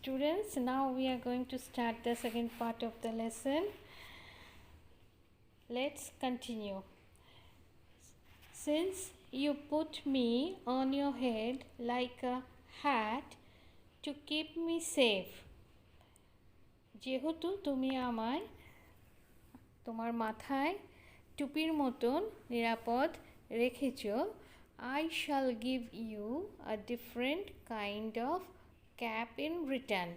Students, now we are going to start the second part of the lesson. Let's continue. Since you put me on your head like a hat to keep me safe, যেহেতু তুমি আমায় তোমার মাথায় টুপির মতন নিরাপদ রেখেছ, I shall give you a different kind of cap in return.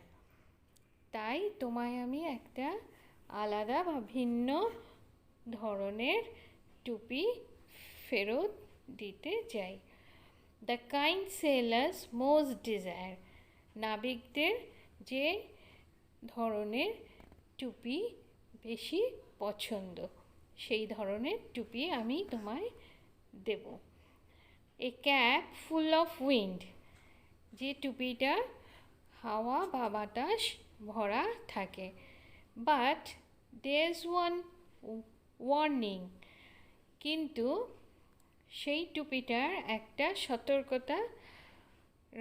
তাই তোমায় আমি একটা আলাদা বা ভিন্ন ধরনের টুপি ফেরত দিতে চাই। The kind sailors most desire. নাবিকদের যে ধরনের টুপি বেশি পছন্দ, সেই ধরনের টুপি আমি তোমায় দেব। A cap full of wind. যে টুপিটা হাওয়া বা বাতাস ভরা থাকে। But there's one warning. কিন্তু সেই টুপিটার একটা সতর্কতা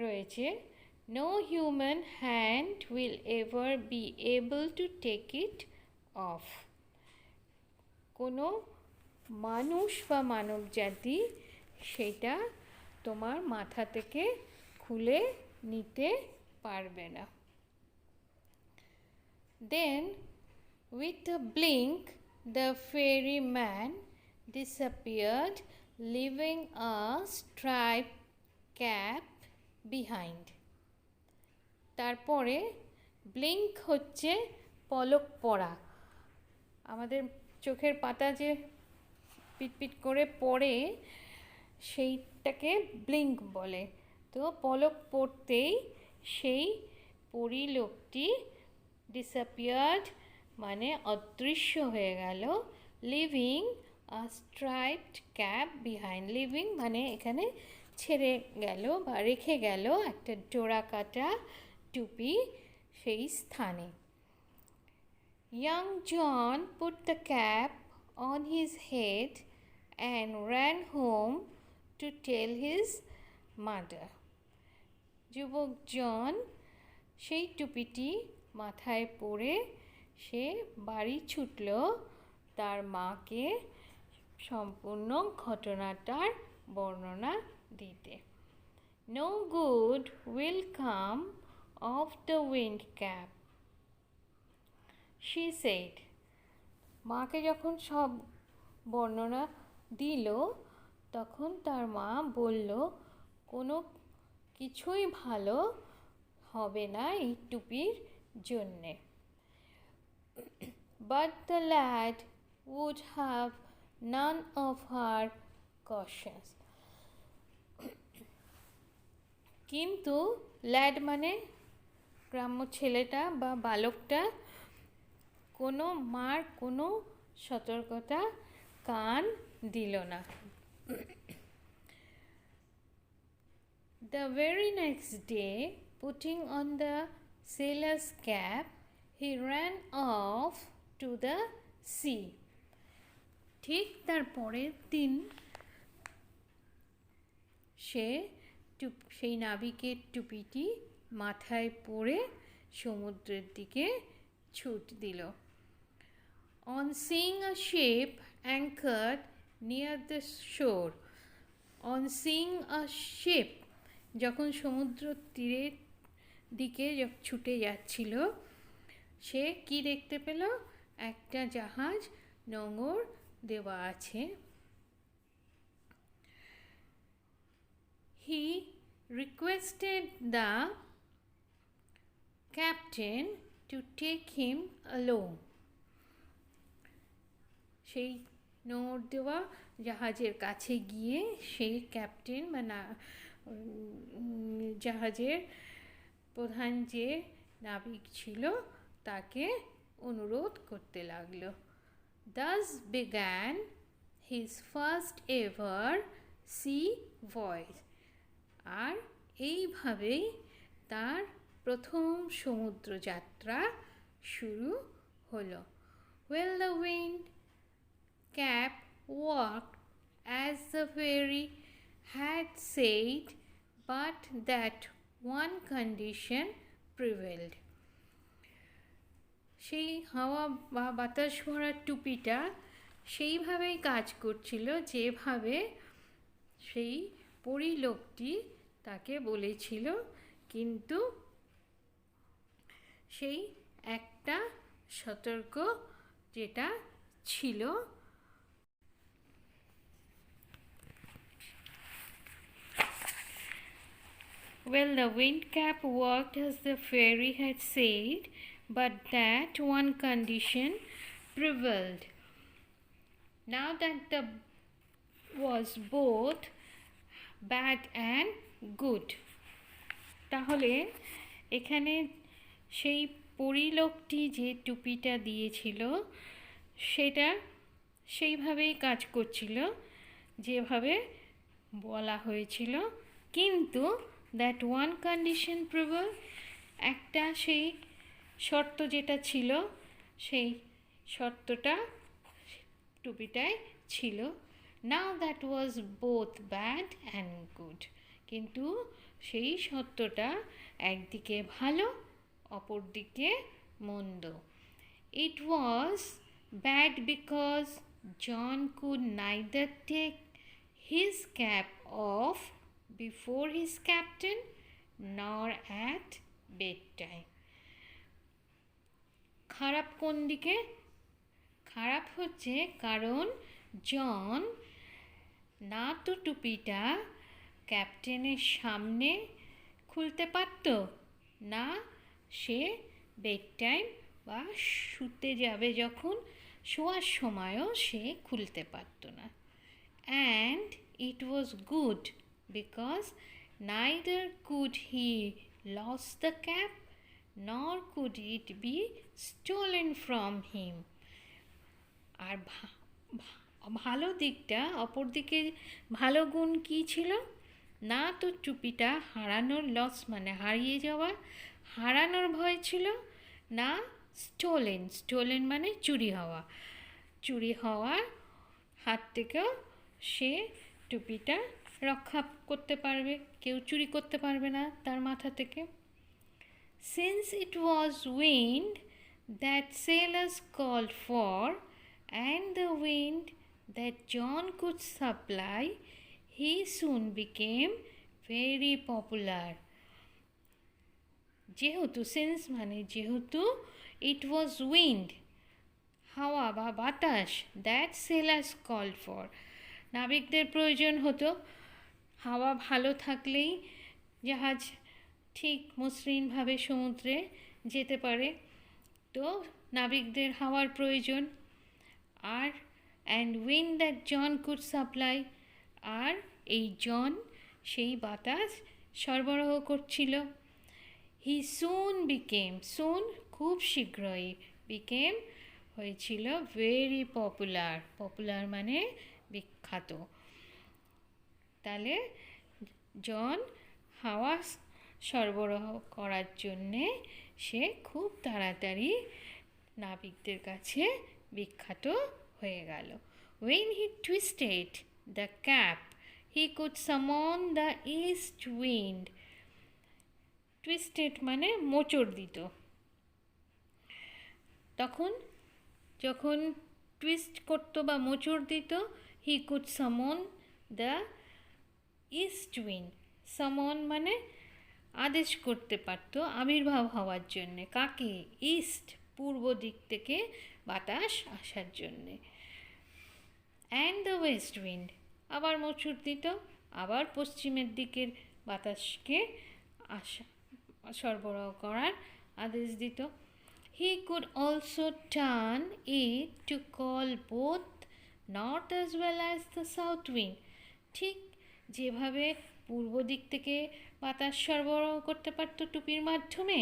রয়েছে। No human hand will ever be able to take it off. কোনো মানুষ বা মানব জাতি সেটা তোমার মাথা থেকে খুলে নিতে পারবে না। Then, with a blink, the ferryman disappeared, leaving a striped cap behind. তারপরে ব্লিঙ্ক হচ্ছে পলক পড়া। আমাদের চোখের পাতা যে পিটপিট করে পড়ে সেইটাকে ব্লিঙ্ক বলে। তো পলক পড়তেই সেই পরিলোকটি ডিসঅ্যাপিয়ার্ড মানে অদৃশ্য হয়ে গেল, লিভিং আ স্ট্রাইপড ক্যাপ বিহাইন্ড। লিভিং মানে এখানে ছেড়ে গেল বা রেখে গেল একটা ডোরা কাটা টুপি সেই স্থানে। Young John put the cap on his head and ran home to tell his mother. যুবক জন সেই টুপিটি মাথায় পরে সে বাড়ি ছুটল তার মাকে সম্পূর্ণ ঘটনাটার বর্ণনা দিতে। No good will come of the wind cap, she said. মাকে যখন সব বর্ণনা দিল তখন তার মা বলল, কোনো কিছুই ভালো হবে না এই টুপির জন্যে। But the lad would have none of her cautions. কিন্তু ল্যাড মানে গ্রাম্য ছেলেটা বা বালকটা কোনো মার কোনো সতর্কতা কান দিল না। The very next day, putting on the sailor's cap, he ran off to the sea. ঠিক তার পরের দিন সে সেই নাবিকের টুপিটি মাথায় পরে সমুদ্রের দিকে ছুট দিল। On seeing a ship anchored near the shore. On seeing a ship, যখন সমুদ্র তীরের দিকে ছুটে যাচ্ছিল সে কি দেখতে পেল? একটা জাহাজ নোঙর দেওয়া আছে। He requested the captain to take him along. সেই নোঙর দেওয়া জাহাজের কাছে গিয়ে সেই ক্যাপ্টেন বা জাহাজের প্রধান যে নাবিক ছিল তাকে অনুরোধ করতে লাগলো। Thus began his first ever sea voyage. আর এইভাবেই তার প্রথম সমুদ্র যাত্রা শুরু হলো। Well, the wind cap worked as the ferry had said, but that one condition prevailed. সেই হাওয়া বা বাতাস ভরা টুপিটা সেইভাবেই কাজ করছিল যেভাবে সেই পরিলোকটি তাকে বলেছিল, কিন্তু সেই একটা সতর্ক যেটা ছিল, well, the wind cap worked as the fairy had said, but that one condition prevailed. Now that the was both bad and good. তাহলে এখানে সেই পরিলোকটি যে টুপিটা দিয়েছিল সেটা সেইভাবেই কাজ করছিল যেভাবে বলা হয়েছিল, কিন্তু দ্যাট ওয়ান কন্ডিশন প্রিভেল, একটা সেই শর্ত যেটা ছিল সেই শর্তটা টুপিটায় ছিল। Now that was both bad and good, কিন্তু সেই সত্যটা একদিকে ভালো অপরদিকে মন্দ। It was bad because John could neither take his cap off before his captain nor at bed time. খারাপ কোন দিকে? খারাপ হচ্ছে কারণ জন না তো টুপিটা ক্যাপ্টেনের সামনে খুলতে পারত, না সে বেড টাইম বা শুতে যাবে যখন শোয়ার সময়ও সে খুলতে পারত না। And it was good because neither could he loss the cap nor could it be stolen from him. আর ভালো দিকটা, অপরদিকে ভালো গুণ কী ছিল? না তো টুপিটা হারানোর, লস মানে হারিয়ে যাওয়া, হারানোর ভয় ছিল, না স্টোলেন, স্টোলেন মানে চুরি হওয়া, চুরি হওয়ার হাত থেকেও সে টুপিটা রক্ষা করতে পারবে, কেউ চুরি করতে পারবে না তার মাথা থেকে। Since it was wind that sailors called for, and the wind that John could supply, he soon became very popular. যেহেতু since মানে যেহেতু it was wind, হাওয়া বা বাতাস, that sailors called for, নাবিকদের প্রয়োজন হতো। হাওয়া ভালো থাকলেই জাহাজ ঠিক মসৃণভাবে সমুদ্রে যেতে পারে, তো নাবিকদের হাওয়ার প্রয়োজন। আর and wind that John could supply, আর এই জন সেই বাতাস সরবরাহ করছিল। হি সুন বিকেম, সুন খুব শীঘ্রই, বিকেম হয়েছিল ভেরি পপুলার, পপুলার মানে বিখ্যাত। তাহলে জন হাওয়া সরবরাহ করার জন্যে সে খুব তাড়াতাড়ি নাবিকদের কাছে বিখ্যাত হয়ে গেল। When he twisted the cap, he could summon the east wind. Twisted মানে মোচড় দিত। তখন যখন টুইস্ট করতো বা মোচড় দিত, he could summon the east wind. Summon মানে আদেশ করতে পারত আবির্ভাব হওয়ার জন্যে, কাকে? ইস্ট, পূর্ব দিক থেকে বাতাস আসার জন্যে। অ্যান্ড দ্য ওয়েস্ট উইন্ড, আবার মোচড় দিত, আবার পশ্চিমের দিকের বাতাসকে আসা সরবরাহ করার আদেশ দিত। He could also turn it to call both north as well as the south wind, ঠিক যেভাবে পূর্ব দিক থেকে বাতাস সরবরাহ করতে পারত টুপির মাধ্যমে,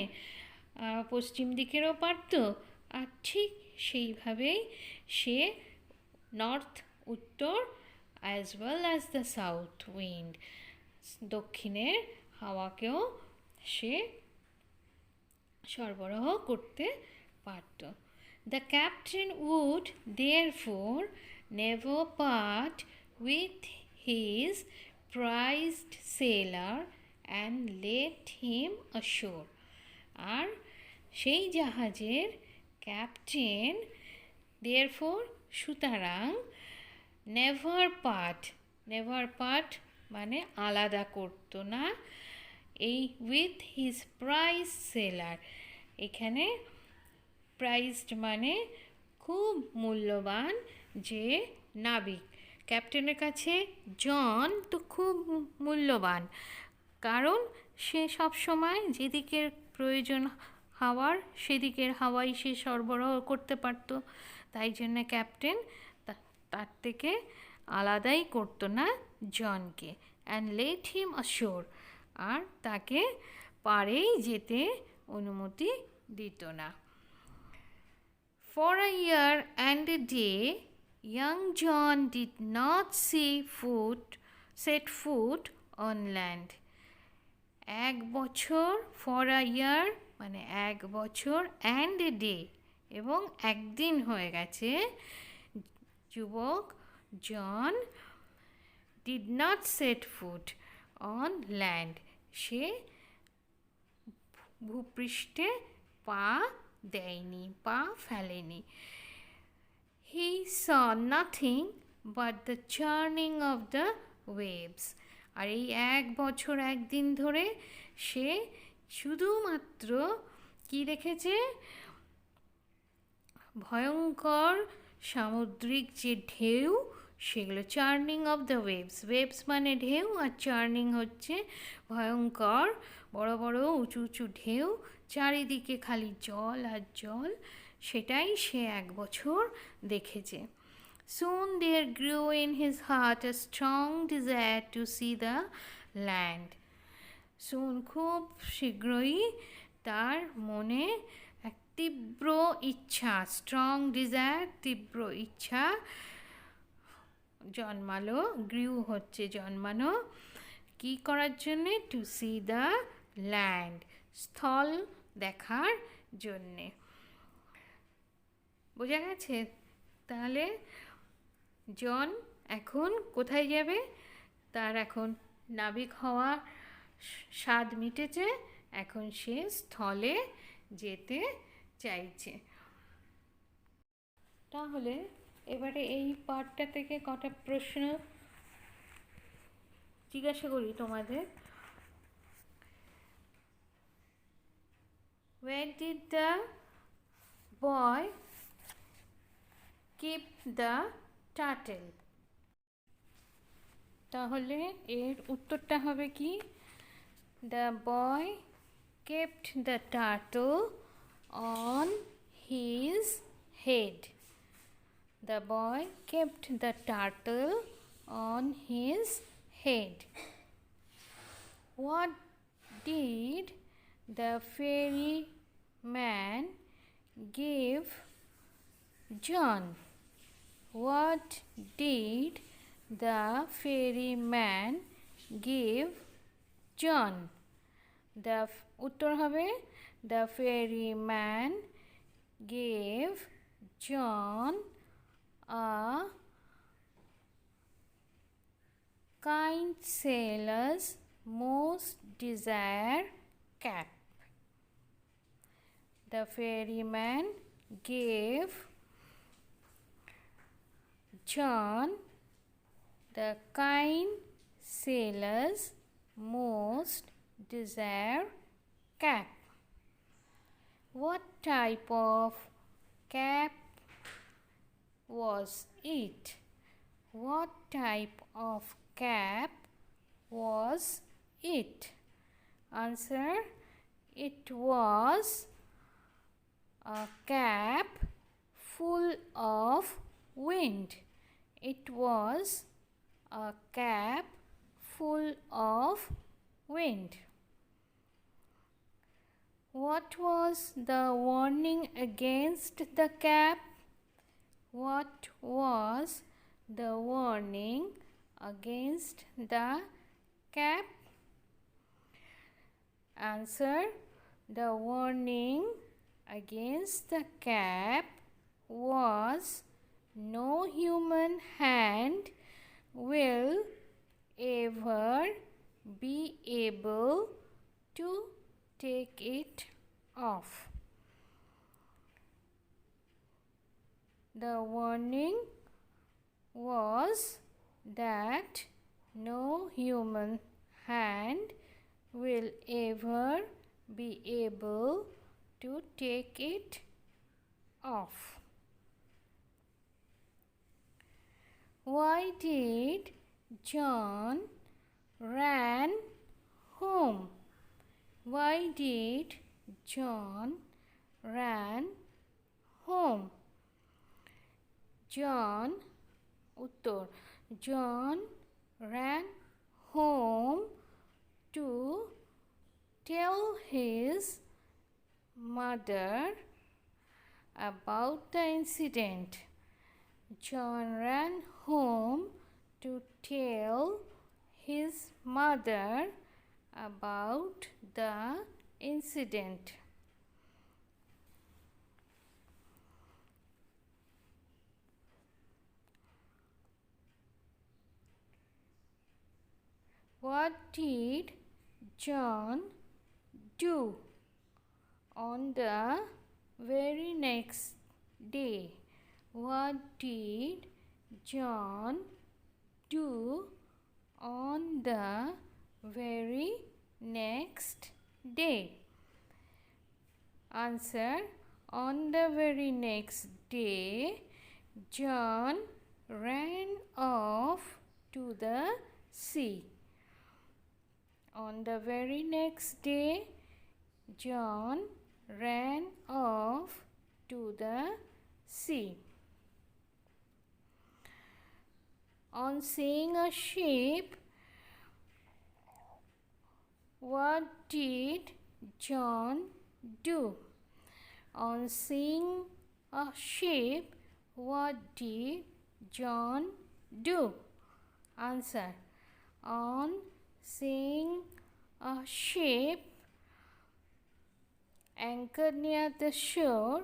পশ্চিম দিকেরও পারত, আর ঠিক সেইভাবেই সে নর্থ, উত্তর as well as the south wind, দক্ষিণের হাওয়াকেও সে সরবরাহ করতে পারত। The captain would therefore never part with his prized sailor and led him ashore. আর সেই জাহাজের ক্যাপ্টেন দেয়ারফোর সুতরাং নেভার পার্ট মানে আলাদা করতো না এই উইথ হিজ প্রাইজ সেলার। এখানে প্রাইজড মানে খুব মূল্যবান যে নাবিক। ক্যাপ্টেনের কাছে জন তো খুব মূল্যবান, কারণ সে সব সময় যেদিকের প্রয়োজন হাওয়ার সেদিকের হাওয়াই সে সরবরাহ করতে পারতো। তাই জন্য ক্যাপ্টেন তার থেকে আলাদাই করতো না জনকে। অ্যান্ড লেট হিম অশোর, আর তাকে পাড়েই যেতে অনুমতি দিত না। For a year and a day, young John did not set foot on land. 1 বছর, for a year মানে 1 বছর, and a day এবং একদিন হয়ে গেছে যুবক জন did not set foot on land, সে ভূপৃষ্ঠে পা দেয়নি, পা ফেলেনি। He saw nothing but the churning of the waves. আর এই 1 বছর 1 দিন ধরে সে শুধুমাত্র কি দেখেছে? ভয়ঙ্কর সামুদ্রিক যে ঢেউ সেগুলো, চার্নিং অফ দ্য ওয়েভস মানে ঢেউ, আর চার্নিং হচ্ছে ভয়ঙ্কর বড় বড় উঁচু উঁচু ঢেউ, চারিদিকে খালি জল আর জল, সেটাই সে 1 বছর দেখেছে। Soon there grew in his heart a strong desire to see the land. Soon খুব শীঘ্রই তার মনে এক তীব্র ইচ্ছা, স্ট্রং ডিজায়ার, তীব্র ইচ্ছা জন্মালো। গ্রিউ হচ্ছে জন্মানো, কি করার জন্যে? টু সি দ্য ল্যান্ড, স্থল দেখার জন্যে। বোঝা গেছে? তাহলে জন এখন কোথায় যাবে? তার এখন নাবিক হওয়া স্বাদ মিটেছে, এখন সে স্থলে যেতে চাইছে। তাহলে এবারে এই পার্টটা থেকে কটা প্রশ্ন জিজ্ঞাসা করি তোমাদের। Where did the boy keep the turtle? তাহলে এর উত্তরটা হবে কি? The boy kept the turtle on his head. The boy kept the turtle on his head. What did the ferryman give John? What did the ferryman give John? The uttor hobe the ferryman gave John a kind sailor's most desired cap. The ferryman gave John the kind sailor's most desired cap. What type of cap was it? What type of cap was it? Answer: it was a cap full of wind. It was a cap full of wind. What was the warning against the cap? What was the warning against the cap? Answer: the warning against the cap was no human hand will ever be able to take it off. The warning was that no human hand will ever be able to take it off. Why did John ran home? Why did John ran home? John ran home to tell his mother about the incident. John ran home to tell his mother about the incident. What did John do on the very next day? What did John do on the very next day? Answer: on the very next day, John ran off to the sea. On the very next day, John ran off to the sea. On seeing a sheep, what did John do? On seeing a sheep, what did John do? Answer: on seeing a ship anchored near the shore,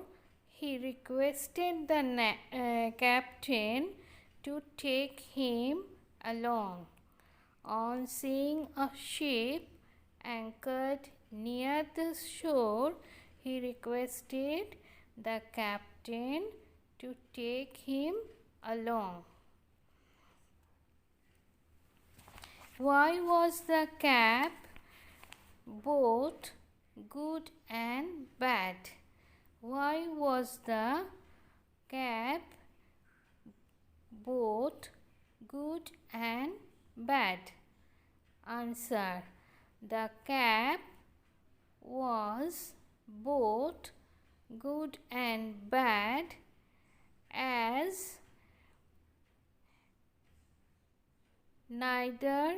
he requested the captain to take him along. On seeing a ship anchored near the shore, he requested the captain to take him along. Why was the cap both good and bad? Why was the cap both good and bad? Answer: the cap was both good and bad as neither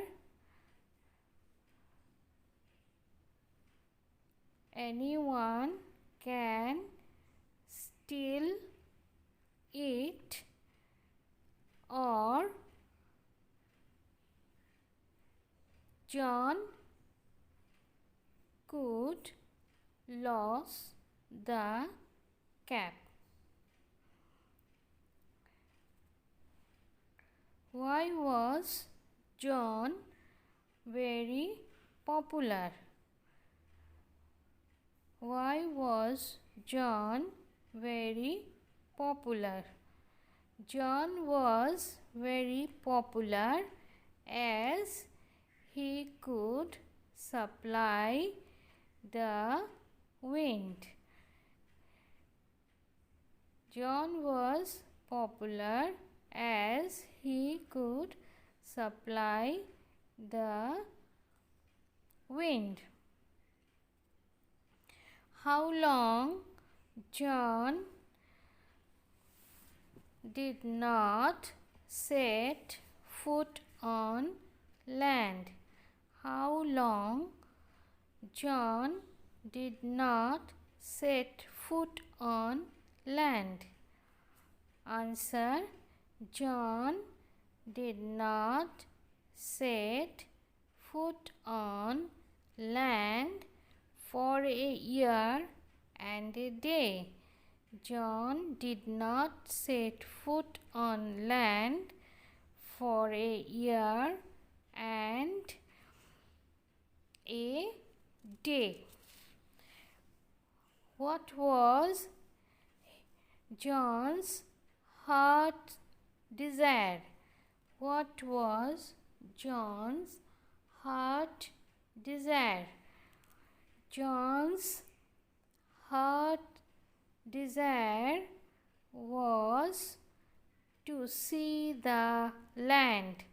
anyone can steal it or John could lose the cap. Why was John very popular? Why was John very popular? John was very popular as he could supply the wind. John was popular as he could supply the wind. How long John did not set foot on land? How long John did not set foot on land? Answer: John did not set foot on land for a year and a day. John did not set foot on land for a year and a day. What was John's heart desire? What was John's heart desire? John's heart desire was to see the land.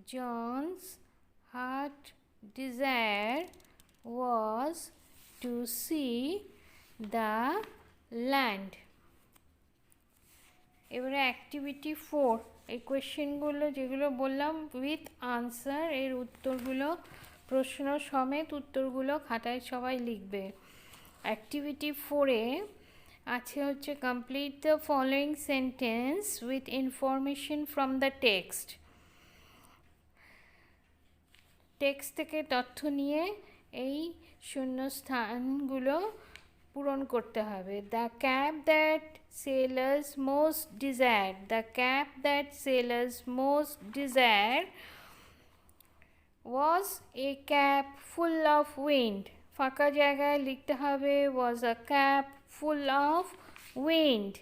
John's heart desire was to see the land. এবারে activity 4 এই কোয়েশ্চেনগুলো যেগুলো বললাম with answer, এর উত্তরগুলো প্রশ্ন সমেত উত্তরগুলো খাতায় সবাই লিখবে। অ্যাক্টিভিটি 4-এ আছে হচ্ছে complete the following sentence with information from the text. Text থেকে তথ্য নিয়ে এই শূন্যস্থানগুলো পূরণ করতে হবে। The cap that sailors most desired. The cap that sailors most desired was a cap full of wind. ফাঁকা জায়গায় লিখতে হবে was a cap full of wind.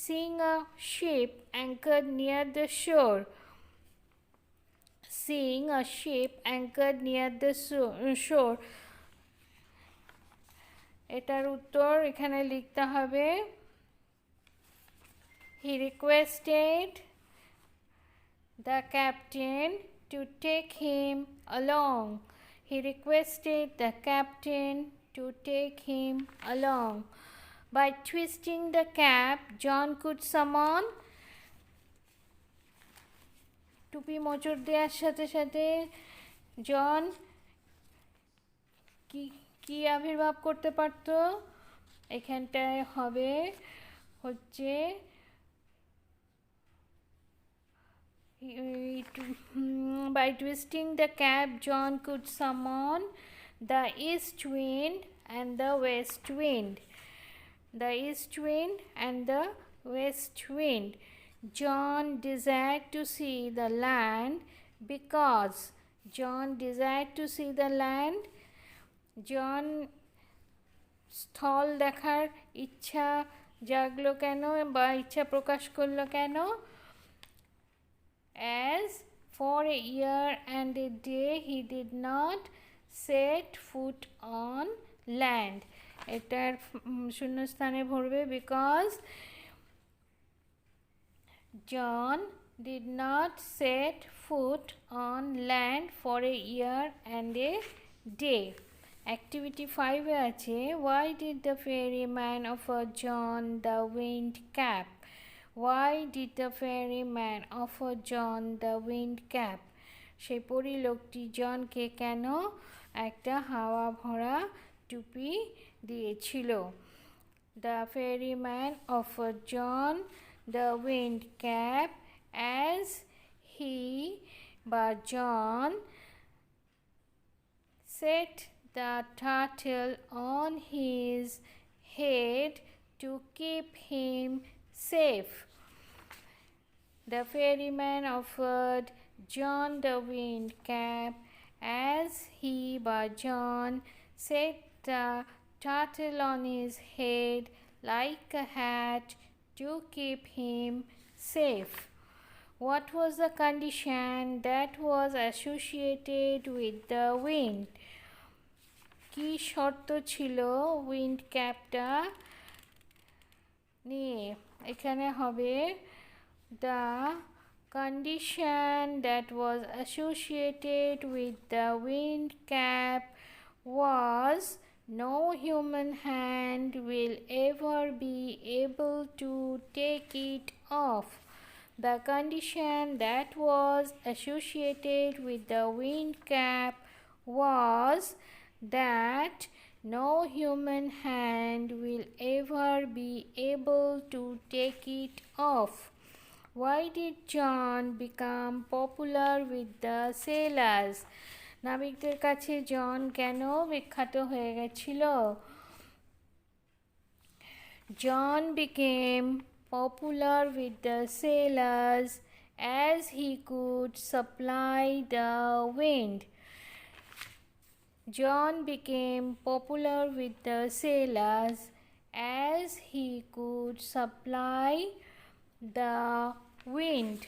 Seeing a ship anchored near the shore. Seeing a ship anchored near the shore. এটার উত্তর এখানে লিখতে হবে he requested the captain to take him along. He requested the captain to take him along. By twisting the cap, John could summon. টুপি মোচড় দেওয়ার সাথে সাথে জন কি আবির্ভাব করতে পারত? এখানটায় হবে হচ্ছে by twisting the cap, John could summon the east wind and the west wind. The east wind and the west wind. John desired to see the land because John desired to see the land. John স্থল দেখার ইচ্ছা জাগলো কেন বা ইচ্ছা প্রকাশ করলো কেন? As for a year and a day he did not set foot on land. এটার শূন্যস্থানে ভরবে because John did not set foot on land for a year and a day. Activity 5-এ আছে why did the ferryman offer John the wind cap? Why did the ferryman offer John the wind cap? সেই পরিলোকটি জনকে কেন একটা হাওয়া ভরা টুপি দিয়েছিল? The ferryman offered John the wind cap as he বা John set the turtle on his head to keep him safe. The ferryman offered John the wind cap as he by John set the turtle on his head like a hat to keep him safe. What was the condition that was associated with the wind? কি শর্ত ছিল wind ক্যাপটা নিয়ে? এখানে হবে the condition that was associated with the wind cap was no human hand will ever be able to take it off. The condition that was associated with the wind cap was that no human hand will ever be able to take it off. Why did John become popular with the sailors? নাবিকদের কাছে জন কেন বিখ্যাত হয়ে গেছিল? John became popular with the sailors as he could supply the wind. John became popular with the sailors as he could supply the wind.